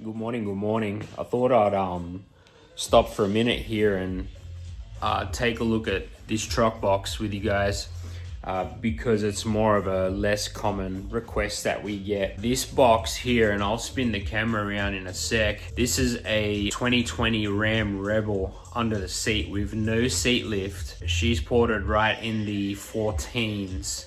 Good morning. I thought I'd stop for a minute here and take a look at this truck box with you guys because it's more of a less common request that we get. This box here, and I'll spin the camera around in a sec, this is a 2020 Ram Rebel under the seat with no seat lift. She's ported right in the 14s.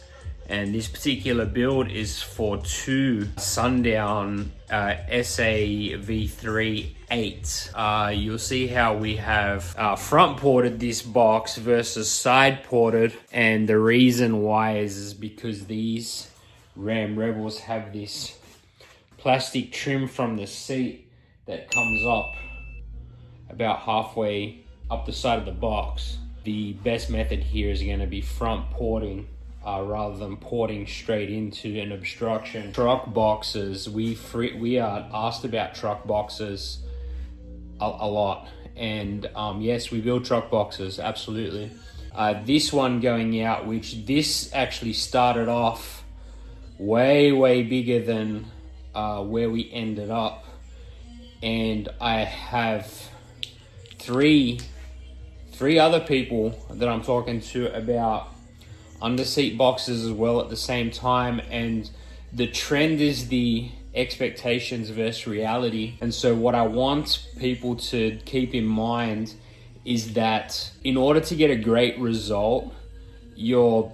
And this particular build is for two Sundown SA8v3's. You'll see how we have front ported this box versus side ported, and the reason why is because these Ram Rebels have this plastic trim from the seat that comes up about halfway up the side of the box. The best method here is going to be front porting rather than porting straight into an obstruction. Truck boxes, we are asked about truck boxes a lot, and yes, we build truck boxes, absolutely. This one going out, which this actually started off way bigger than where we ended up, and I have three other people that I'm talking to about under seat boxes as well at the same time, and the trend is the expectations versus reality. And so what I want people to keep in mind is that in order to get a great result, your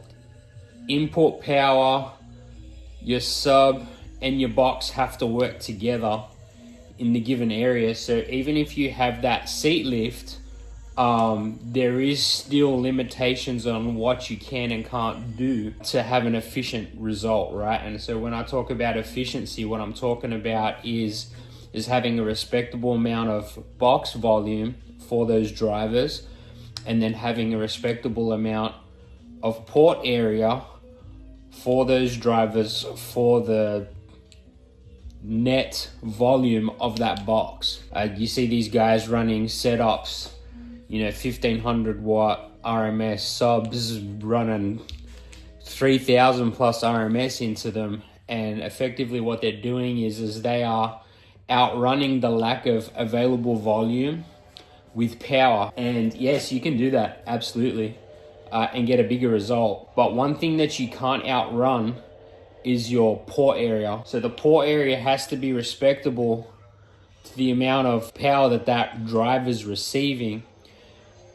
input power, your sub, and your box have to work together in the given area. So even if you have that seat lift, there is still limitations on what you can and can't do to have an efficient result, right? And so when I talk about efficiency, what I'm talking about is having a respectable amount of box volume for those drivers, and then having a respectable amount of port area for those drivers for the net volume of that box. You see these guys running setups, 1500 watt RMS subs running 3000 plus RMS into them, and effectively what they're doing is they are outrunning the lack of available volume with power. And yes, you can do that, absolutely, and get a bigger result. But one thing that you can't outrun is your port area. So the port area has to be respectable to the amount of power that drive is receiving.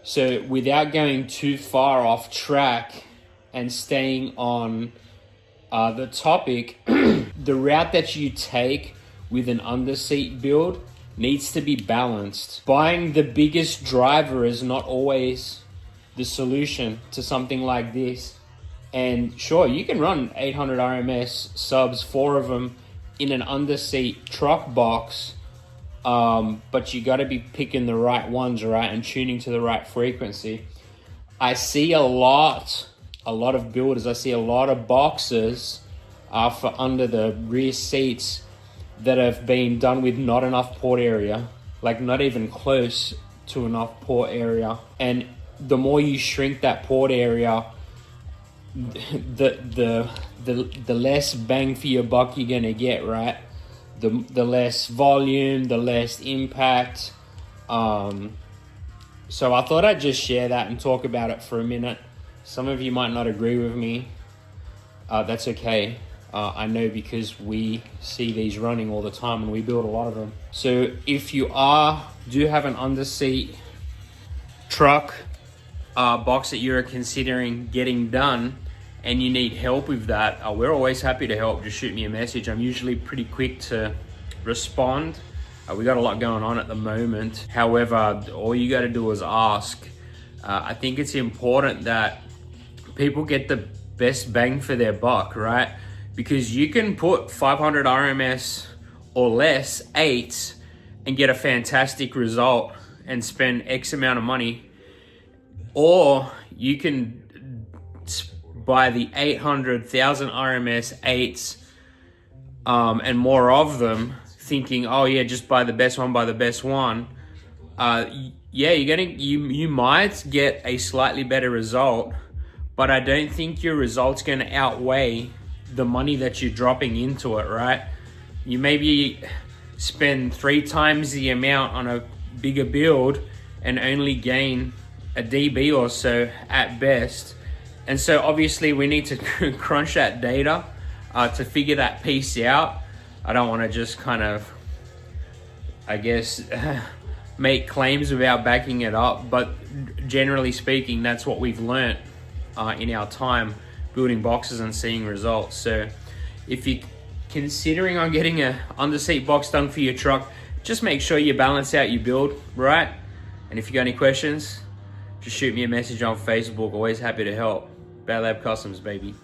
So without going too far off track and staying on the topic, the route that you take with an underseat build needs to be balanced. Buying the biggest driver is not always the solution to something like this. And sure, you can run 800 RMS subs, 4 of them in an underseat truck box, but you got to be picking the right ones, right, and tuning to the right frequency. I see a lot of builders, I see a lot of boxes for under the rear seats that have been done with not enough port area, like not even close to enough port area. And the more you shrink that port area, the less bang for your buck you're gonna get, right? The less volume, the less impact. So I thought I'd just share that and talk about it for a minute. Some of you might not agree with me. That's okay. I know, because we see these running all the time and we build a lot of them. So if you do have an underseat truck box that you're considering getting done and you need help with that, we're always happy to help. Just shoot me a message. I'm usually pretty quick to respond. We got a lot going on at the moment. However, all you got to do is ask. I think it's important that people get the best bang for their buck, right? Because you can put 500 RMS or less 8s and get a fantastic result and spend X amount of money, or you can buy the 800,000 RMS 8s and more of them, thinking, oh yeah, just buy the best one. Yeah, you might get a slightly better result, but I don't think your result's going to outweigh the money that you're dropping into it, right? You maybe spend 3 times the amount on a bigger build and only gain a dB or so at best. And so obviously we need to crunch that data to figure that piece out. I don't want to just kind of, I guess, make claims without backing it up, but generally speaking, that's what we've learnt in our time building boxes and seeing results. So if you're considering on getting a under-seat box done for your truck, just make sure you balance out your build, right? And if you got any questions, just shoot me a message on Facebook. Always happy to help. Bad Lab Customs, baby.